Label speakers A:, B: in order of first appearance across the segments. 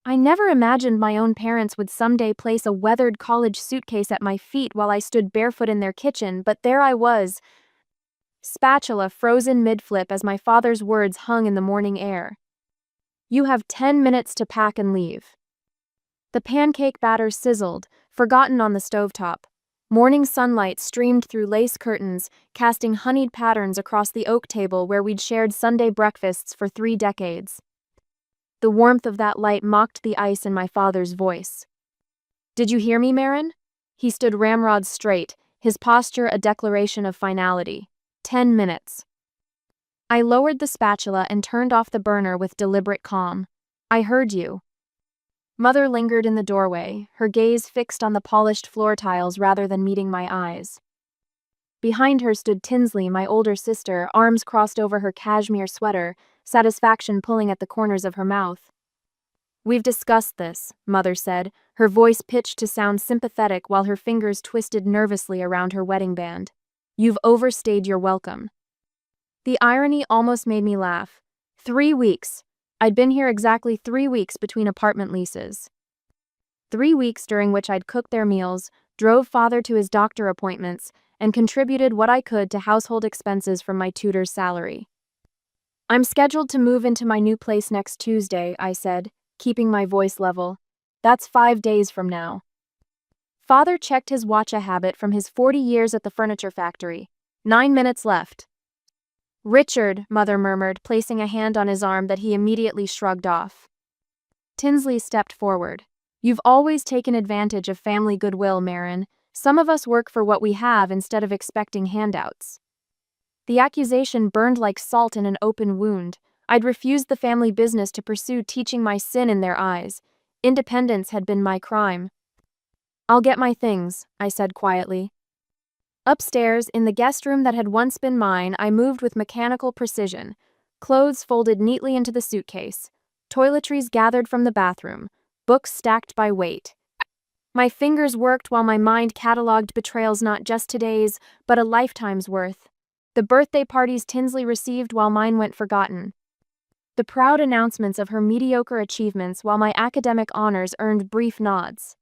A: I never imagined my own parents would someday place a weathered college suitcase at my feet while I stood barefoot in their kitchen, but there I was, spatula frozen mid-flip as my father's words hung in the morning air. You have 10 minutes to pack and leave. The pancake batter sizzled, forgotten on the stovetop. Morning sunlight streamed through lace curtains, casting honeyed patterns across the oak table where we'd shared Sunday breakfasts for 3 decades. The warmth of that light mocked the ice in my father's voice. Did you hear me, Marin? He stood ramrod straight, his posture a declaration of finality. 10 minutes. I lowered the spatula and turned off the burner with deliberate calm. I heard you. Mother lingered in the doorway, her gaze fixed on the polished floor tiles rather than meeting my eyes. Behind her stood Tinsley, my older sister, arms crossed over her cashmere sweater, satisfaction pulling at the corners of her mouth. We've discussed this, Mother said, her voice pitched to sound sympathetic while her fingers twisted nervously around her wedding band. You've overstayed your welcome. The irony almost made me laugh. 3 weeks. I'd been here exactly 3 weeks between apartment leases. 3 weeks during which I'd cooked their meals, drove father to his doctor appointments, and contributed what I could to household expenses from my tutor's salary. I'm scheduled to move into my new place next Tuesday, I said, keeping my voice level. That's 5 days from now. Father checked his watch, a habit from his 40 years at the furniture factory. 9 minutes left. Richard, Mother murmured, placing a hand on his arm that he immediately shrugged off. Tinsley stepped forward. You've always taken advantage of family goodwill, Marin. Some of us work for what we have instead of expecting handouts. The accusation burned like salt in an open wound. I'd refused the family business to pursue teaching my sin in their eyes. Independence had been my crime. I'll get my things, I said quietly. Upstairs, in the guest room that had once been mine, I moved with mechanical precision. Clothes folded neatly into the suitcase. Toiletries gathered from the bathroom. Books stacked by weight. My fingers worked while my mind cataloged betrayals not just today's, but a lifetime's worth. The birthday parties Tinsley received while mine went forgotten. The proud announcements of her mediocre achievements while my academic honors earned brief nods.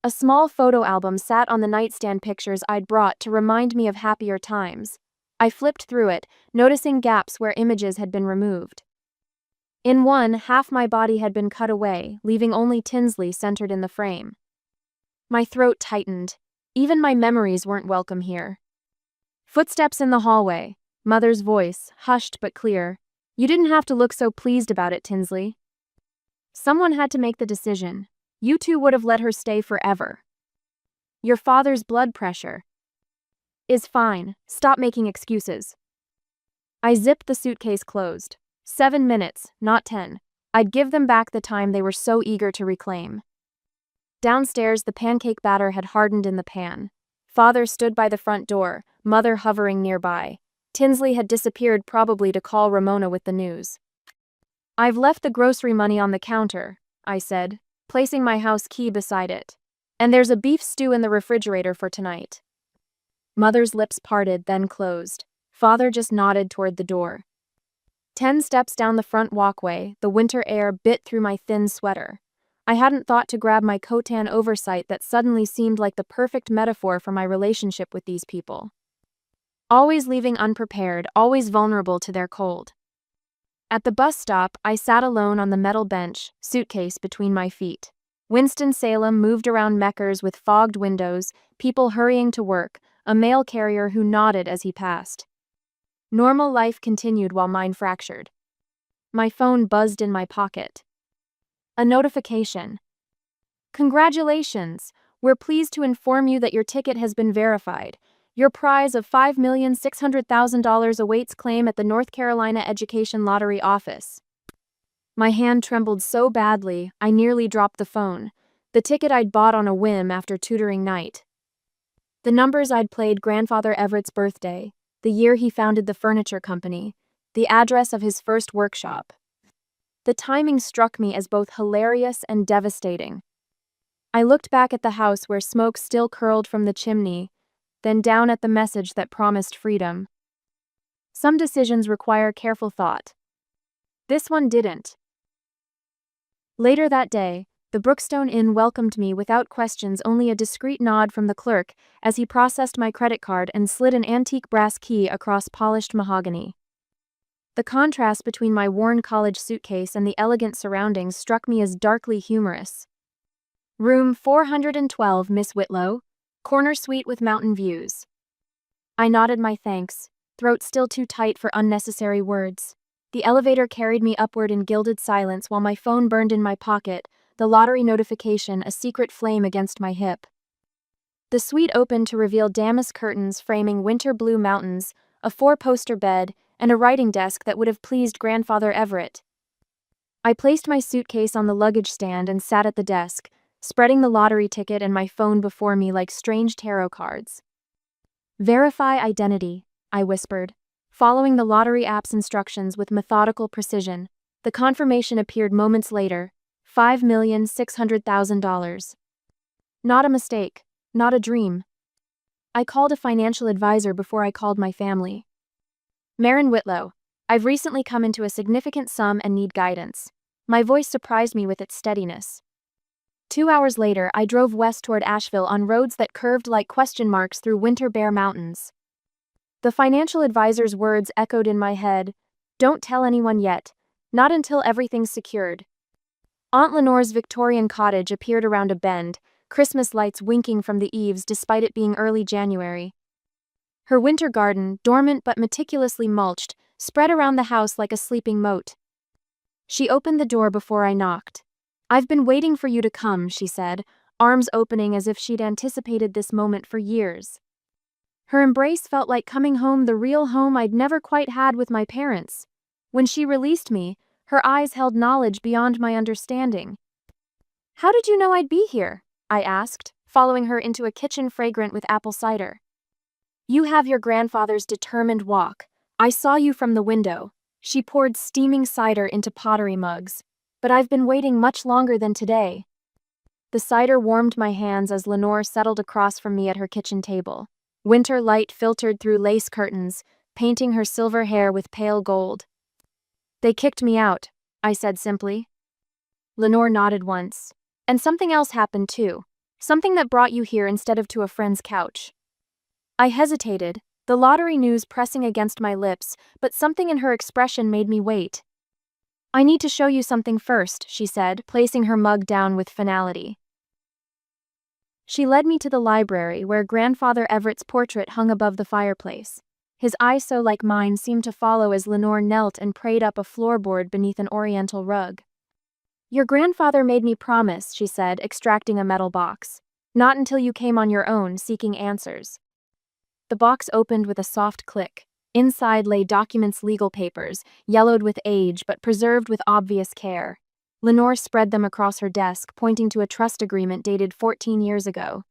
A: A small photo album sat on the nightstand, pictures I'd brought to remind me of happier times. I flipped through it, noticing gaps where images had been removed. In one, half my body had been cut away, leaving only Tinsley centered in the frame. My throat tightened. Even my memories weren't welcome here. Footsteps in the hallway. Mother's voice, hushed but clear. You didn't have to look so pleased about it, Tinsley. Someone had to make the decision. You two would have let her stay forever. Your father's blood pressure is fine. Stop making excuses. I zipped the suitcase closed. 7 minutes, not 10. I'd give them back the time they were so eager to reclaim. Downstairs, the pancake batter had hardened in the pan. Father stood by the front door, Mother hovering nearby. Tinsley had disappeared, probably to call Ramona with the news. I've left the grocery money on the counter, I said, placing my house key beside it. And there's a beef stew in the refrigerator for tonight. Mother's lips parted, then closed. Father just nodded toward the door. 10 steps down the front walkway, the winter air bit through my thin sweater. I hadn't thought to grab my Khotan oversight that suddenly seemed like the perfect metaphor for my relationship with these people. Always leaving unprepared, always vulnerable to their cold. At the bus stop, I sat alone on the metal bench, suitcase between my feet. Winston-Salem moved around Meckers with fogged windows, people hurrying to work, a mail carrier who nodded as he passed. Normal life continued while mine fractured. My phone buzzed in my pocket. A notification. Congratulations! We're pleased to inform you that your ticket has been verified. Your prize of $5,600,000 awaits claim at the North Carolina Education Lottery office. My hand trembled so badly, I nearly dropped the phone. The ticket I'd bought on a whim after tutoring night. The numbers I'd played: Grandfather Everett's birthday, the year he founded the furniture company, the address of his first workshop. The timing struck me as both hilarious and devastating. I looked back at the house where smoke still curled from the chimney, then down at the message that promised freedom. Some decisions require careful thought. This one didn't. Later that day, the Brookstone Inn welcomed me without questions, only a discreet nod from the clerk as he processed my credit card and slid an antique brass key across polished mahogany. The contrast between my worn college suitcase and the elegant surroundings struck me as darkly humorous. Room 412, Miss Whitlow. Corner suite with mountain views. I nodded my thanks, throat still too tight for unnecessary words. The elevator carried me upward in gilded silence while my phone burned in my pocket, the lottery notification a secret flame against my hip. The suite opened to reveal damask curtains framing winter blue mountains, a 4-poster bed, and a writing desk that would have pleased Grandfather Everett. I placed my suitcase on the luggage stand and sat at the desk, spreading the lottery ticket and my phone before me like strange tarot cards. Verify identity, I whispered, following the lottery app's instructions with methodical precision. The confirmation appeared moments later, $5,600,000. Not a mistake, not a dream. I called a financial advisor before I called my family. Marin Whitlow, I've recently come into a significant sum and need guidance. My voice surprised me with its steadiness. 2 hours later, I drove west toward Asheville on roads that curved like question marks through winter bare mountains. The financial advisor's words echoed in my head, "Don't tell anyone yet, not until everything's secured." Aunt Lenore's Victorian cottage appeared around a bend, Christmas lights winking from the eaves despite it being early January. Her winter garden, dormant but meticulously mulched, spread around the house like a sleeping moat. She opened the door before I knocked. "I've been waiting for you to come," she said, arms opening as if she'd anticipated this moment for years. Her embrace felt like coming home, the real home I'd never quite had with my parents. When she released me, her eyes held knowledge beyond my understanding. "How did you know I'd be here?" I asked, following her into a kitchen fragrant with apple cider. "You have your grandfather's determined walk. I saw you from the window." She poured steaming cider into pottery mugs. "But I've been waiting much longer than today." The cider warmed my hands as Lenore settled across from me at her kitchen table. Winter light filtered through lace curtains, painting her silver hair with pale gold. "They kicked me out," I said simply. Lenore nodded once. "And something else happened too. Something that brought you here instead of to a friend's couch." I hesitated, the lottery news pressing against my lips, but something in her expression made me wait. "I need to show you something first," she said, placing her mug down with finality. She led me to the library where Grandfather Everett's portrait hung above the fireplace. His eyes so like mine seemed to follow as Lenore knelt and prayed up a floorboard beneath an oriental rug. "Your grandfather made me promise," she said, extracting a metal box. "Not until you came on your own, seeking answers." The box opened with a soft click. Inside lay documents, legal papers, yellowed with age but preserved with obvious care. Lenore spread them across her desk, pointing to a trust agreement dated 14 years ago.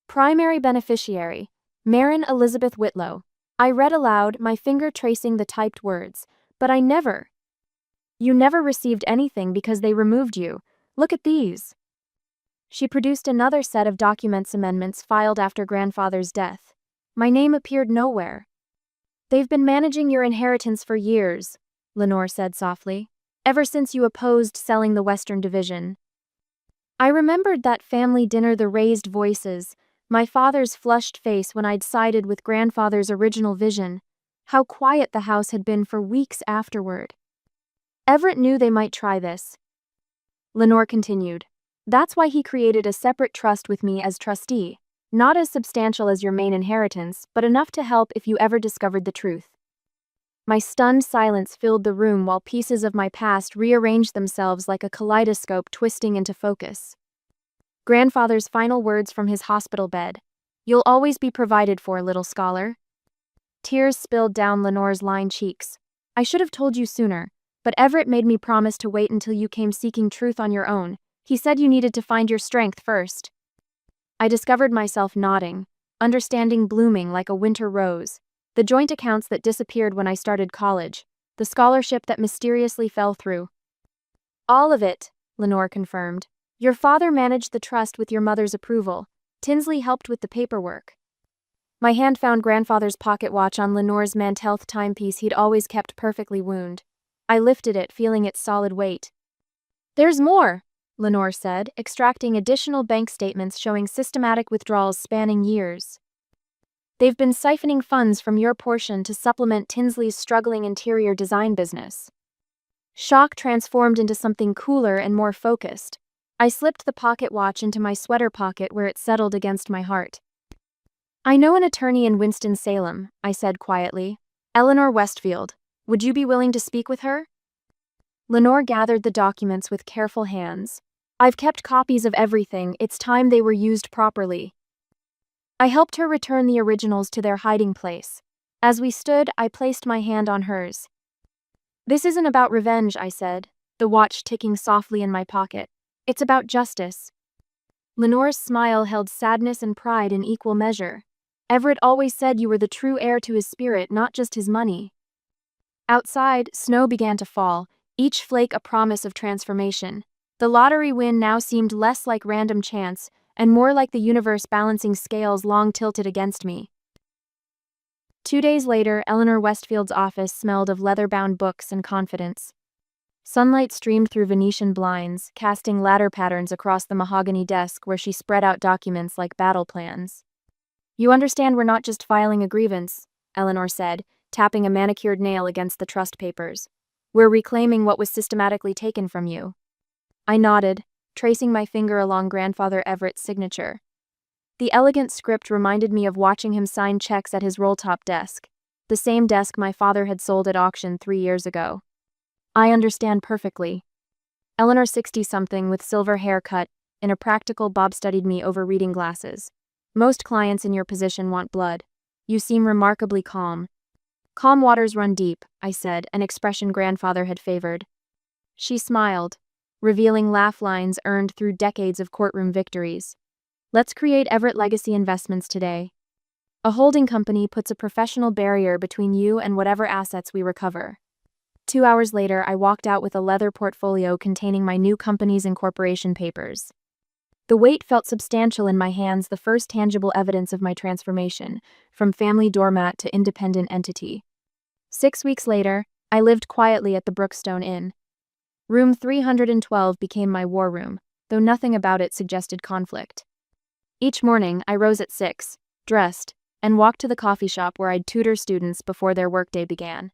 A: "Primary beneficiary, Marin Elizabeth Whitlow." I read aloud, my finger tracing the typed words. "But you never received anything because they removed you. Look at these." She produced another set of documents, amendments filed after grandfather's death. My name appeared nowhere. "They've been managing your inheritance for years," Lenore said softly. "Ever since you opposed selling the Western Division." I remembered that family dinner, the raised voices, my father's flushed face when I'd sided with grandfather's original vision, how quiet the house had been for weeks afterward. "Everett knew they might try this," Lenore continued. "That's why he created a separate trust with me as trustee, not as substantial as your main inheritance, but enough to help if you ever discovered the truth." My stunned silence filled the room while pieces of my past rearranged themselves like a kaleidoscope twisting into focus. Grandfather's final words from his hospital bed. "You'll always be provided for, little scholar." Tears spilled down Lenore's lined cheeks. "I should have told you sooner, but Everett made me promise to wait until you came seeking truth on your own. He said you needed to find your strength first." I discovered myself nodding, understanding blooming like a winter rose. The joint accounts that disappeared when I started college, the scholarship that mysteriously fell through. "All of it," Lenore confirmed. "Your father managed the trust with your mother's approval. Tinsley helped with the paperwork." My hand found grandfather's pocket watch on Lenore's Mantelth timepiece he'd always kept perfectly wound. I lifted it, feeling its solid weight. There's more, Lenore said, extracting additional bank statements showing systematic withdrawals spanning years. They've been siphoning funds from your portion to supplement Tinsley's struggling interior design business. Shock transformed into something cooler and more focused. I slipped the pocket watch into my sweater pocket where it settled against my heart. I know an attorney in Winston-Salem, I said quietly. Eleanor Westfield. Would you be willing to speak with her? Lenore gathered the documents with careful hands. I've kept copies of everything, it's time they were used properly. I helped her return the originals to their hiding place. As we stood, I placed my hand on hers. This isn't about revenge, I said, the watch ticking softly in my pocket. It's about justice. Lenore's smile held sadness and pride in equal measure. Everett always said you were the true heir to his spirit, not just his money. Outside, snow began to fall, each flake a promise of transformation. The lottery win now seemed less like random chance, and more like the universe balancing scales long tilted against me. 2 days later, Eleanor Westfield's office smelled of leather-bound books and confidence. Sunlight streamed through Venetian blinds, casting ladder patterns across the mahogany desk where she spread out documents like battle plans. You understand we're not just filing a grievance, Eleanor said, tapping a manicured nail against the trust papers. We're reclaiming what was systematically taken from you. I nodded, tracing my finger along Grandfather Everett's signature. The elegant script reminded me of watching him sign checks at his roll-top desk, the same desk my father had sold at auction 3 years ago. I understand perfectly. Eleanor 60-something with silver haircut, in a practical Bob studied me over reading glasses. Most clients in your position want blood. You seem remarkably calm. Calm waters run deep, I said, an expression Grandfather had favored. She smiled, revealing laugh lines earned through decades of courtroom victories. Let's create Everett Legacy Investments today. A holding company puts a professional barrier between you and whatever assets we recover. 2 hours later, I walked out with a leather portfolio containing my new company's incorporation papers. The weight felt substantial in my hands, the first tangible evidence of my transformation, from family doormat to independent entity. 6 weeks later, I lived quietly at the Brookstone Inn. Room 312 became my war room, though nothing about it suggested conflict. Each morning, I rose at 6, dressed, and walked to the coffee shop where I'd tutor students before their workday began.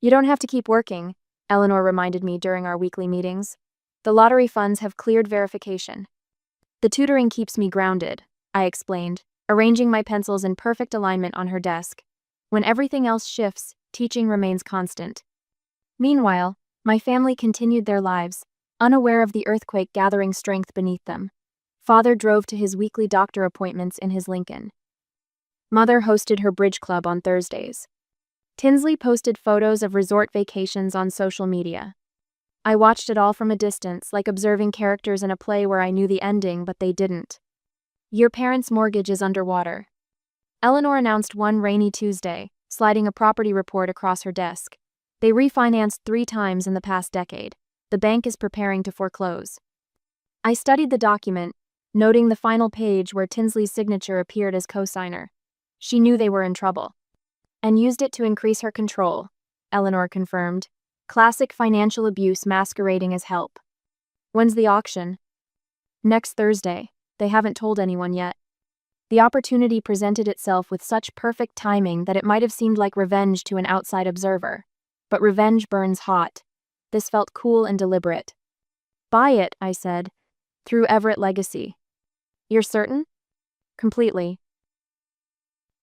A: You don't have to keep working, Eleanor reminded me during our weekly meetings. The lottery funds have cleared verification. The tutoring keeps me grounded, I explained, arranging my pencils in perfect alignment on her desk. When everything else shifts, teaching remains constant. Meanwhile, my family continued their lives, unaware of the earthquake gathering strength beneath them. Father drove to his weekly doctor appointments in his Lincoln. Mother hosted her bridge club on Thursdays. Tinsley posted photos of resort vacations on social media. I watched it all from a distance, like observing characters in a play where I knew the ending, but they didn't. Your parents' mortgage is underwater. Eleanor announced one rainy Tuesday, sliding a property report across her desk. They refinanced 3 times in the past decade. The bank is preparing to foreclose. I studied the document, noting the final page where Tinsley's signature appeared as co-signer. She knew they were in trouble. And used it to increase her control, Eleanor confirmed. Classic financial abuse masquerading as help. When's the auction? Next Thursday. They haven't told anyone yet. The opportunity presented itself with such perfect timing that it might have seemed like revenge to an outside observer. But revenge burns hot. This felt cool and deliberate. Buy it, I said, through Everett Legacy. You're certain? Completely.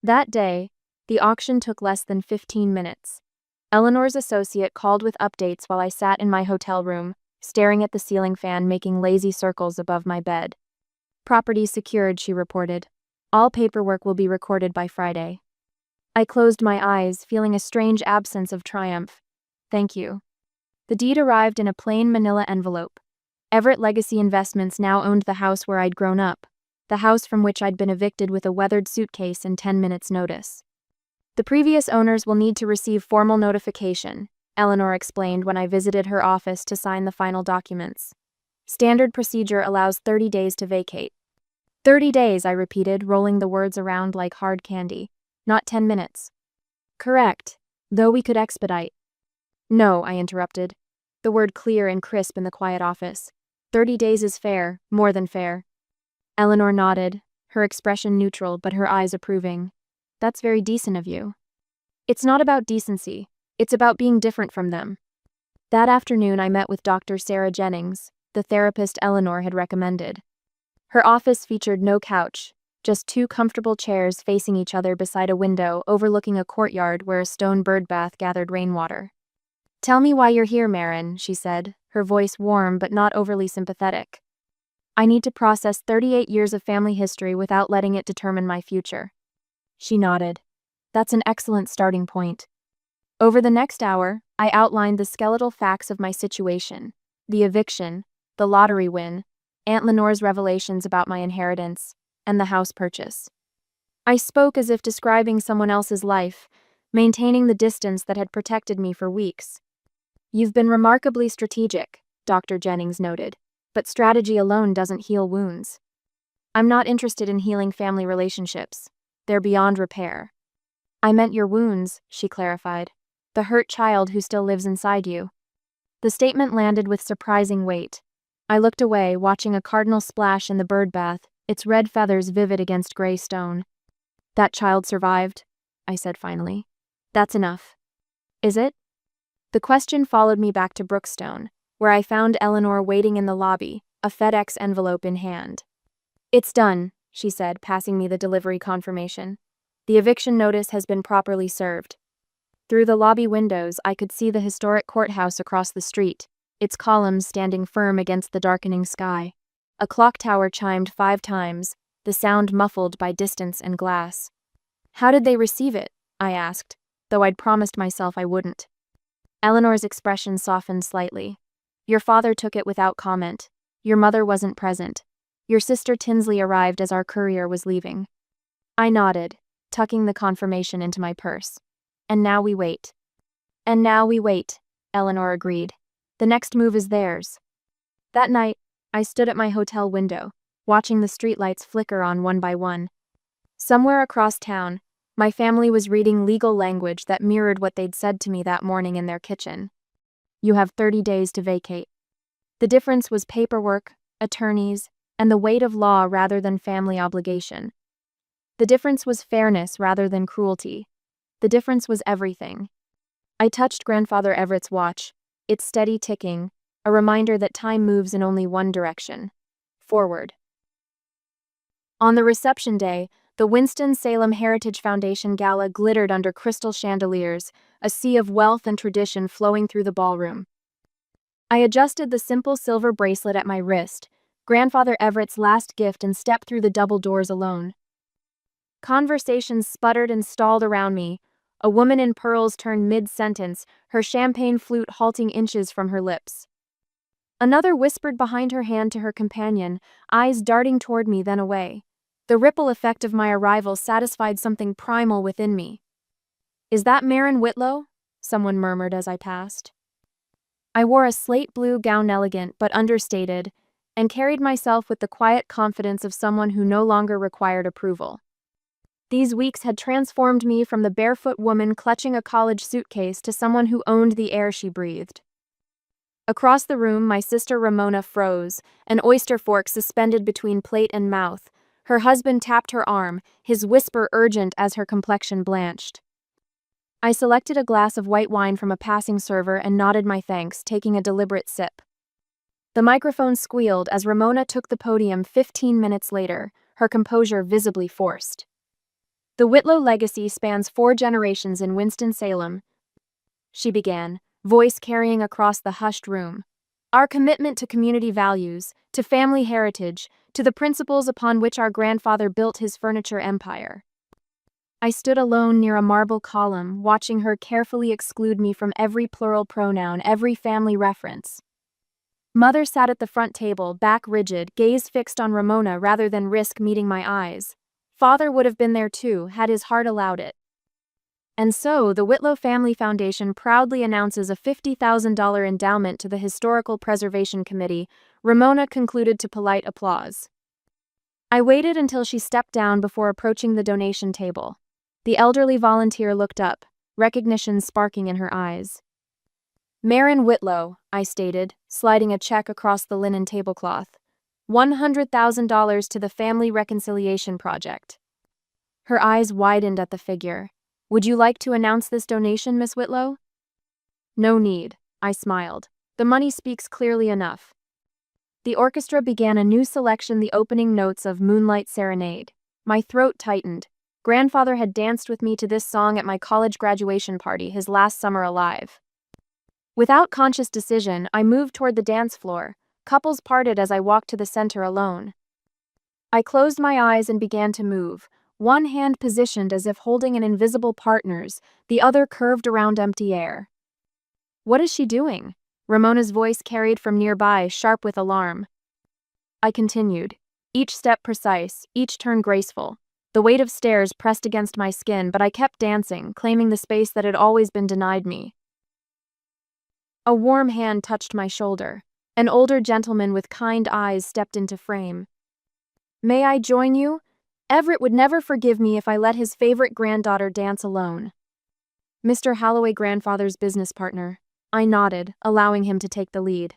A: That day, the auction took less than 15 minutes. Eleanor's associate called with updates while I sat in my hotel room, staring at the ceiling fan making lazy circles above my bed. Property secured, she reported. All paperwork will be recorded by Friday. I closed my eyes, feeling a strange absence of triumph. Thank you. The deed arrived in a plain manila envelope. Everett Legacy Investments now owned the house where I'd grown up, the house from which I'd been evicted with a weathered suitcase in 10 minutes' notice. The previous owners will need to receive formal notification, Eleanor explained when I visited her office to sign the final documents. Standard procedure allows 30 days to vacate. 30 days, I repeated, rolling the words around like hard candy. Not 10 minutes. Correct, though we could expedite. No, I interrupted. the word clear and crisp in the quiet office. 30 days is fair, more than fair. Eleanor nodded, her expression neutral but her eyes approving. That's very decent of you. It's not about decency, it's about being different from them. That afternoon I met with Dr. Sarah Jennings, the therapist Eleanor had recommended. Her office featured no couch, just 2 comfortable chairs facing each other beside a window overlooking a courtyard where a stone bird bath gathered rainwater. "Tell me why you're here, Marin," she said, her voice warm but not overly sympathetic. "I need to process 38 years of family history without letting it determine my future." She nodded. "That's an excellent starting point." Over the next hour, I outlined the skeletal facts of my situation: the eviction, the lottery win, Aunt Lenore's revelations about my inheritance, and the house purchase. I spoke as if describing someone else's life, maintaining the distance that had protected me for weeks. "You've been remarkably strategic," Dr. Jennings noted, "but strategy alone doesn't heal wounds." "I'm not interested in healing family relationships. They're beyond repair." "I meant your wounds," she clarified. "The hurt child who still lives inside you." The statement landed with surprising weight. I looked away, watching a cardinal splash in the bird bath, its red feathers vivid against gray stone. "That child survived," I said finally. "That's enough." "Is it?" The question followed me back to Brookstone, where I found Eleanor waiting in the lobby, a FedEx envelope in hand. "It's done," she said, passing me the delivery confirmation. "The eviction notice has been properly served." Through the lobby windows, I could see the historic courthouse across the street, its columns standing firm against the darkening sky. A clock tower chimed 5 times, the sound muffled by distance and glass. "How did they receive it?" I asked, though I'd promised myself I wouldn't. Eleanor's expression softened slightly. "Your father took it without comment. Your mother wasn't present. Your sister Tinsley arrived as our courier was leaving." I nodded, tucking the confirmation into my purse. "And now we wait." "And now we wait," Eleanor agreed. "The next move is theirs." That night, I stood at my hotel window, watching the streetlights flicker on one by one. Somewhere across town, my family was reading legal language that mirrored what they'd said to me that morning in their kitchen. "You have 30 days to vacate." The difference was paperwork, attorneys, and the weight of law rather than family obligation. The difference was fairness rather than cruelty. The difference was everything. I touched Grandfather Everett's watch, its steady ticking, a reminder that time moves in only one direction: forward. On the reception day, the Winston-Salem Heritage Foundation Gala glittered under crystal chandeliers, a sea of wealth and tradition flowing through the ballroom. I adjusted the simple silver bracelet at my wrist, Grandfather Everett's last gift, and stepped through the double doors alone. Conversations sputtered and stalled around me. A woman in pearls turned mid-sentence, her champagne flute halting inches from her lips. Another whispered behind her hand to her companion, eyes darting toward me then away. The ripple effect of my arrival satisfied something primal within me. "Is that Marin Whitlow?" someone murmured as I passed. I wore a slate blue gown, elegant but understated, and carried myself with the quiet confidence of someone who no longer required approval. These weeks had transformed me from the barefoot woman clutching a college suitcase to someone who owned the air she breathed. Across the room, my sister Ramona froze, an oyster fork suspended between plate and mouth. Her husband tapped her arm, his whisper urgent as her complexion blanched. I selected a glass of white wine from a passing server and nodded my thanks, taking a deliberate sip. The microphone squealed as Ramona took the podium 15 minutes later, her composure visibly forced. "The Whitlow legacy spans 4 generations in Winston-Salem," she began, voice carrying across the hushed room. "Our commitment to community values, to family heritage, to the principles upon which our grandfather built his furniture empire." I stood alone near a marble column, watching her carefully exclude me from every plural pronoun, every family reference. Mother sat at the front table, back rigid, gaze fixed on Ramona rather than risk meeting my eyes. Father would have been there too, had his heart allowed it. And so, the Whitlow Family Foundation proudly announces a $50,000 endowment to the Historical Preservation Committee, Ramona concluded to polite applause. I waited until she stepped down before approaching the donation table. The elderly volunteer looked up, recognition sparking in her eyes. Marin Whitlow, I stated, sliding a check across the linen tablecloth. $100,000 to the Family Reconciliation Project. Her eyes widened at the figure. Would you like to announce this donation, Miss Whitlow? No need, I smiled. The money speaks clearly enough. The orchestra began a new selection, the opening notes of Moonlight Serenade. My throat tightened. Grandfather had danced with me to this song at my college graduation party, his last summer alive. Without conscious decision, I moved toward the dance floor. Couples parted as I walked to the center alone. I closed my eyes and began to move, one hand positioned as if holding an invisible partner's, the other curved around empty air. What is she doing? Ramona's voice carried from nearby, sharp with alarm. I continued, each step precise, each turn graceful. The weight of stairs pressed against my skin, but I kept dancing, claiming the space that had always been denied me. A warm hand touched my shoulder. An older gentleman with kind eyes stepped into frame. May I join you? Everett would never forgive me if I let his favorite granddaughter dance alone. Mr. Holloway, grandfather's business partner. I nodded, allowing him to take the lead.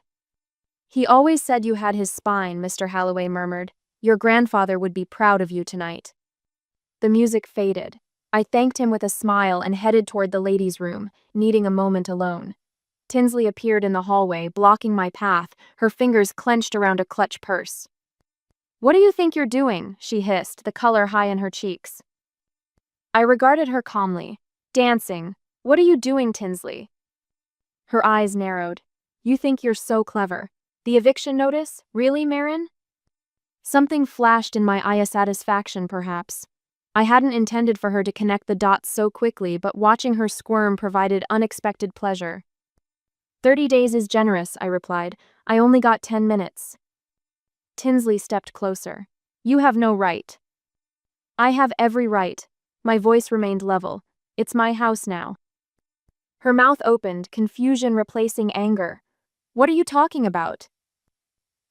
A: He always said you had his spine, Mr. Holloway murmured. Your grandfather would be proud of you tonight. The music faded. I thanked him with a smile and headed toward the ladies' room, needing a moment alone. Tinsley appeared in the hallway, blocking my path, her fingers clenched around a clutch purse. What do you think you're doing? She hissed, the color high in her cheeks. I regarded her calmly. Dancing. What are you doing, Tinsley? Her eyes narrowed. You think you're so clever. The eviction notice? Really, Marin? Something flashed in my eye, a satisfaction, perhaps. I hadn't intended for her to connect the dots so quickly, but watching her squirm provided unexpected pleasure. 30 days is generous, I replied. I only got 10 minutes. Tinsley stepped closer. You have no right. I have every right. My voice remained level. It's my house now. Her mouth opened, confusion replacing anger. What are you talking about?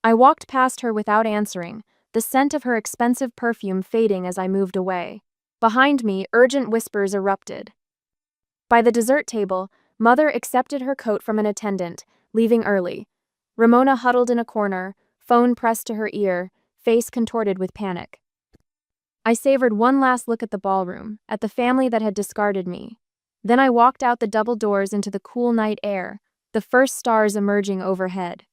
A: I walked past her without answering, the scent of her expensive perfume fading as I moved away. Behind me, urgent whispers erupted. By the dessert table, Mother accepted her coat from an attendant, leaving early. Ramona huddled in a corner, phone pressed to her ear, face contorted with panic. I savored one last look at the ballroom, at the family that had discarded me. Then I walked out the double doors into the cool night air, the first stars emerging overhead.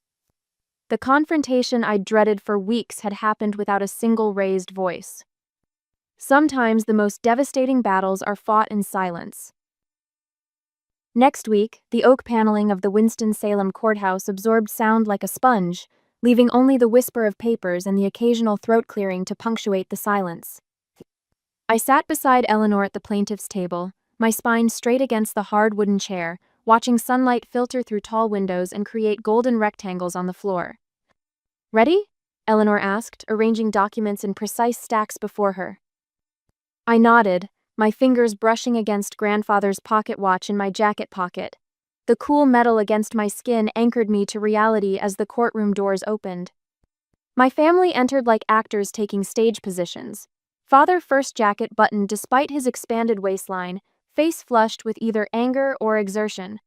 A: The confrontation I'd dreaded for weeks had happened without a single raised voice. Sometimes the most devastating battles are fought in silence. Next week, the oak paneling of the Winston-Salem courthouse absorbed sound like a sponge, leaving only the whisper of papers and the occasional throat clearing to punctuate the silence. I sat beside Eleanor at the plaintiff's table, my spine straight against the hard wooden chair, watching sunlight filter through tall windows and create golden rectangles on the floor. Ready? Eleanor asked, arranging documents in precise stacks before her. I nodded, my fingers brushing against grandfather's pocket watch in my jacket pocket. The cool metal against my skin anchored me to reality as the courtroom doors opened. My family entered like actors taking stage positions. Father first, jacket buttoned despite his expanded waistline, face flushed with either anger or exertion.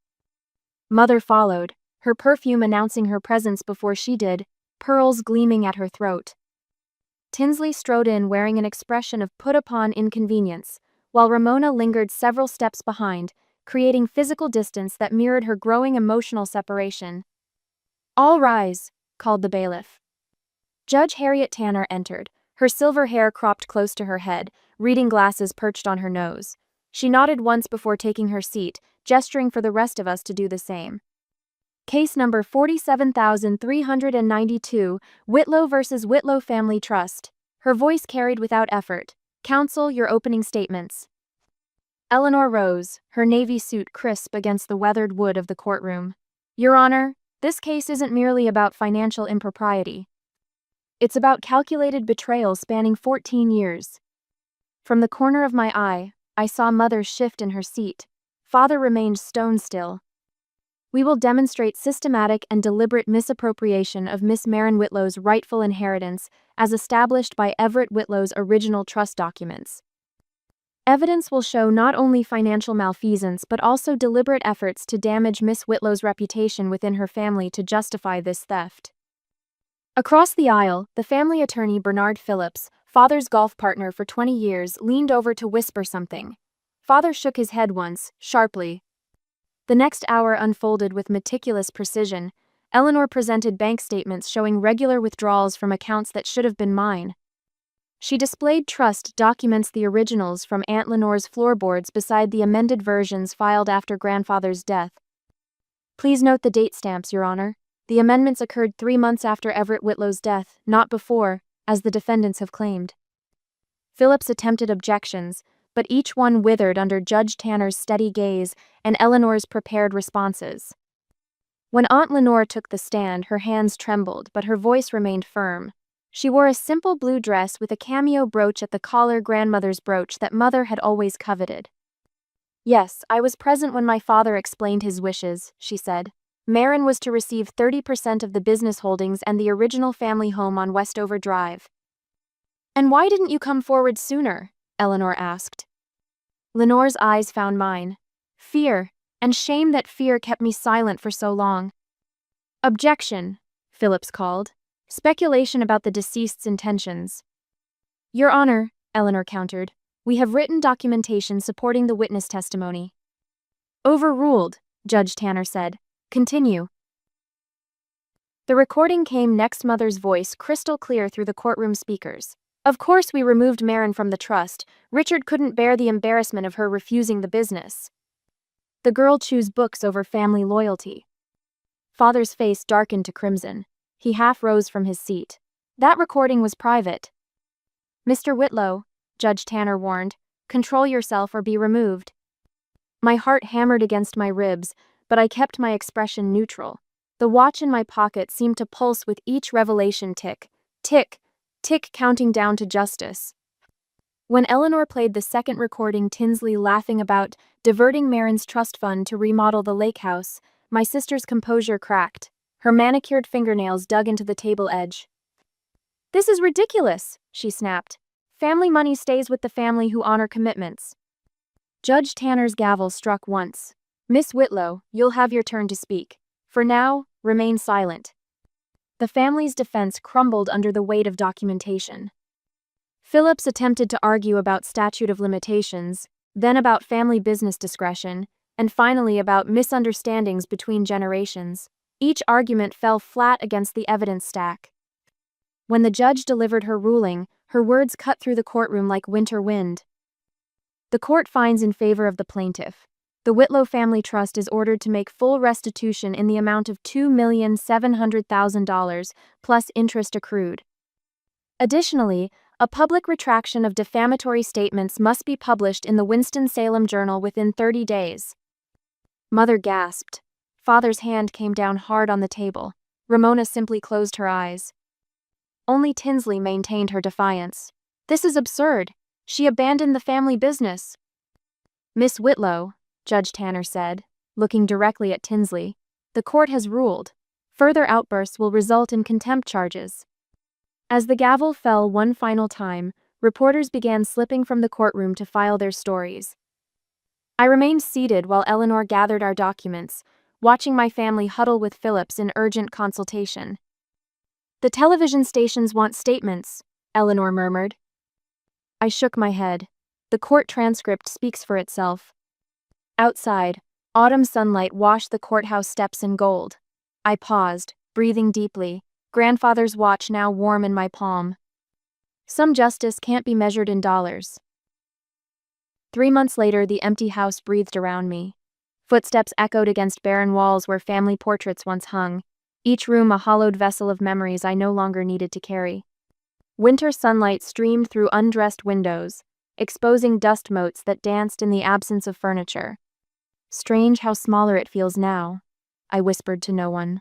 A: Mother followed, her perfume announcing her presence before she did, pearls gleaming at her throat. Tinsley strode in wearing an expression of put-upon inconvenience, while Ramona lingered several steps behind, creating physical distance that mirrored her growing emotional separation. All rise, called the bailiff. Judge Harriet Tanner entered, her silver hair cropped close to her head, reading glasses perched on her nose. She nodded once before taking her seat, gesturing for the rest of us to do the same. Case number 47,392, Whitlow versus Whitlow Family Trust. Her voice carried without effort. Counsel, your opening statements. Eleanor rose, her navy suit crisp against the weathered wood of the courtroom. Your Honor, this case isn't merely about financial impropriety. It's about calculated betrayal spanning 14 years. From the corner of my eye, I saw Mother shift in her seat. Father remained stone still. We will demonstrate systematic and deliberate misappropriation of Miss Marin Whitlow's rightful inheritance as established by Everett Whitlow's original trust documents. Evidence will show not only financial malfeasance but also deliberate efforts to damage Miss Whitlow's reputation within her family to justify this theft. Across the aisle, the family attorney Bernard Phillips, Father's golf partner for 20 years, leaned over to whisper something. Father shook his head once, sharply. The next hour unfolded with meticulous precision. Eleanor presented bank statements showing regular withdrawals from accounts that should have been mine. She displayed trust documents, the originals from Aunt Lenore's floorboards beside the amended versions filed after grandfather's death. Please note the date stamps, Your Honor. The amendments occurred 3 months after Everett Whitlow's death, not before, as the defendants have claimed. Phillips attempted objections, but each one withered under Judge Tanner's steady gaze and Eleanor's prepared responses. When Aunt Lenore took the stand, her hands trembled, but her voice remained firm. She wore a simple blue dress with a cameo brooch at the collar, grandmother's brooch that Mother had always coveted. Yes, I was present when my father explained his wishes, she said. Marin was to receive 30% of the business holdings and the original family home on Westover Drive. And why didn't you come forward sooner? Eleanor asked. Lenore's eyes found mine. Fear, and shame that fear kept me silent for so long. Objection, Phillips called. Speculation about the deceased's intentions. Your Honor, Eleanor countered, we have written documentation supporting the witness testimony. Overruled, Judge Tanner said. Continue. The recording came next. Mother's voice crystal clear through the courtroom speakers. Of course we removed Marin from the trust. Richard couldn't bear the embarrassment of her refusing the business. The girl chose books over family loyalty. Father's face darkened to crimson. He half rose from his seat. That recording was private. Mr. Whitlow, Judge Tanner warned, control yourself or be removed. My heart hammered against my ribs, but I kept my expression neutral. The watch in my pocket seemed to pulse with each revelation. Tick, tick, tick, counting down to justice. When Eleanor played the second recording, Tinsley laughing about diverting Marin's trust fund to remodel the lake house, my sister's composure cracked. Her manicured fingernails dug into the table edge. This is ridiculous, she snapped. Family money stays with the family who honor commitments. Judge Tanner's gavel struck once. Miss Whitlow, you'll have your turn to speak. For now, remain silent. The family's defense crumbled under the weight of documentation. Phillips attempted to argue about statute of limitations, then about family business discretion, and finally about misunderstandings between generations. Each argument fell flat against the evidence stack. When the judge delivered her ruling, her words cut through the courtroom like winter wind. The court finds in favor of the plaintiff. The Whitlow Family Trust is ordered to make full restitution in the amount of $2,700,000 plus interest accrued. Additionally, a public retraction of defamatory statements must be published in the Winston-Salem Journal within 30 days. Mother gasped. Father's hand came down hard on the table. Ramona simply closed her eyes. Only Tinsley maintained her defiance. This is absurd. She abandoned the family business. Miss Whitlow, Judge Tanner said, looking directly at Tinsley, the court has ruled. Further outbursts will result in contempt charges. As the gavel fell one final time, reporters began slipping from the courtroom to file their stories. I remained seated while Eleanor gathered our documents, watching my family huddle with Phillips in urgent consultation. The television stations want statements, Eleanor murmured. I shook my head. The court transcript speaks for itself. Outside, autumn sunlight washed the courthouse steps in gold. I paused, breathing deeply, grandfather's watch now warm in my palm. Some justice can't be measured in dollars. 3 months later, the empty house breathed around me. Footsteps echoed against barren walls where family portraits once hung, each room a hollowed vessel of memories I no longer needed to carry. Winter sunlight streamed through undressed windows, exposing dust motes that danced in the absence of furniture. Strange how smaller it feels now, I whispered to no one.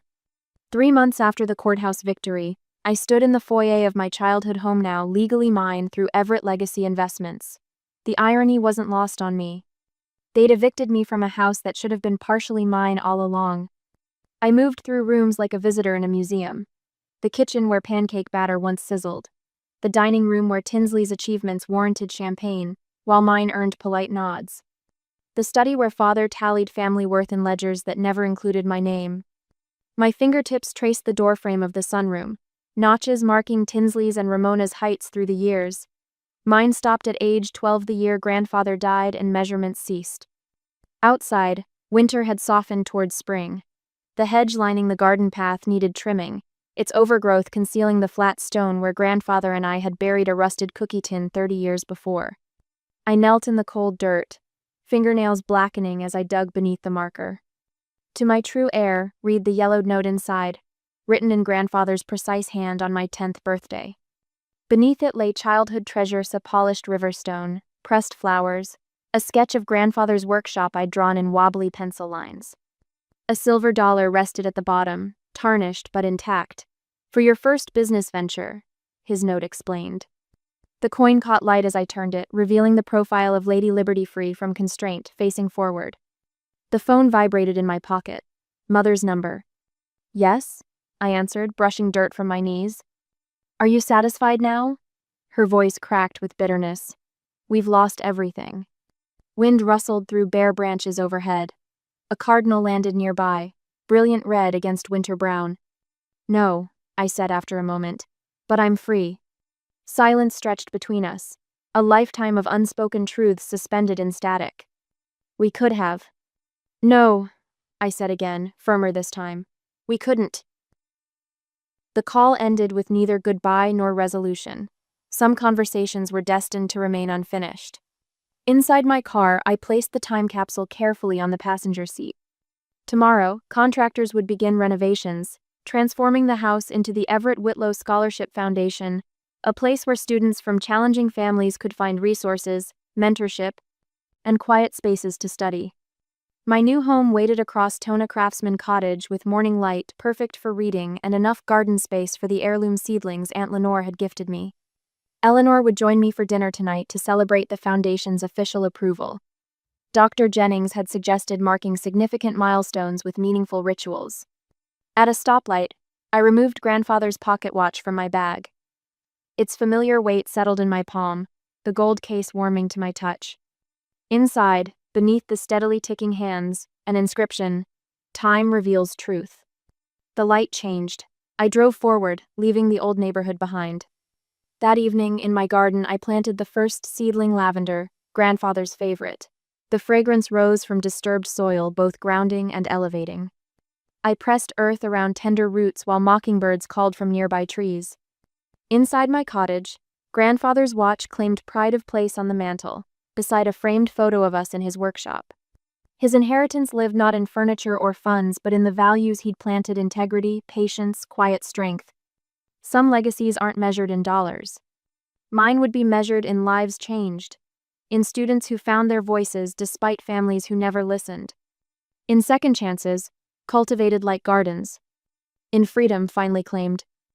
A: 3 months after the courthouse victory, I stood in the foyer of my childhood home, now legally mine through Everett Legacy Investments. The irony wasn't lost on me. They'd evicted me from a house that should have been partially mine all along. I moved through rooms like a visitor in a museum. The kitchen where pancake batter once sizzled. The dining room where Tinsley's achievements warranted champagne. while mine earned polite nods. The study where father tallied family worth in ledgers that never included my name. My fingertips traced the doorframe of the sunroom, notches marking Tinsley's and Ramona's heights through the years. Mine stopped at age 12 the year grandfather died and measurements ceased. Outside, winter had softened towards spring. The hedge lining the garden path needed trimming, its overgrowth concealing the flat stone where grandfather and I had buried a rusted cookie tin 30 years before. I knelt in the cold dirt, fingernails blackening as I dug beneath the marker. To my true heir, read the yellowed note inside, written in grandfather's precise hand on my 10th birthday. Beneath it lay childhood treasures, a polished river stone, pressed flowers, a sketch of grandfather's workshop I'd drawn in wobbly pencil lines. A silver dollar rested at the bottom, tarnished but intact. For your first business venture, his note explained. The coin caught light as I turned it, revealing the profile of Lady Liberty free from constraint, facing forward. The phone vibrated in my pocket. Mother's number. Yes, I answered, brushing dirt from my knees. Are you satisfied now? Her voice cracked with bitterness. We've lost everything. Wind rustled through bare branches overhead. A cardinal landed nearby, brilliant red against winter brown. No, I said after a moment, but I'm free. Silence stretched between us, a lifetime of unspoken truths suspended in static. We could have. No, I said again, firmer this time. We couldn't. The call ended with neither goodbye nor resolution. Some conversations were destined to remain unfinished. Inside my car, I placed the time capsule carefully on the passenger seat. Tomorrow, contractors would begin renovations, transforming the house into the Everett Whitlow Scholarship Foundation, a place where students from challenging families could find resources, mentorship, and quiet spaces to study. My new home waited across Tona Craftsman Cottage with morning light, perfect for reading, and enough garden space for the heirloom seedlings Aunt Lenore had gifted me. Eleanor would join me for dinner tonight to celebrate the foundation's official approval. Dr. Jennings had suggested marking significant milestones with meaningful rituals. At a stoplight, I removed grandfather's pocket watch from my bag. Its familiar weight settled in my palm, the gold case warming to my touch. Inside, beneath the steadily ticking hands, an inscription, "Time reveals truth." The light changed. I drove forward, leaving the old neighborhood behind. That evening, in my garden, I planted the first seedling lavender, grandfather's favorite. The fragrance rose from disturbed soil, both grounding and elevating. I pressed earth around tender roots while mockingbirds called from nearby trees. Inside my cottage, grandfather's watch claimed pride of place on the mantel, beside a framed photo of us in his workshop. His inheritance lived not in furniture or funds, but in the values he'd planted: integrity, patience, quiet strength. Some legacies aren't measured in dollars. Mine would be measured in lives changed, in students who found their voices despite families who never listened, in second chances, cultivated like gardens, in freedom finally claimed,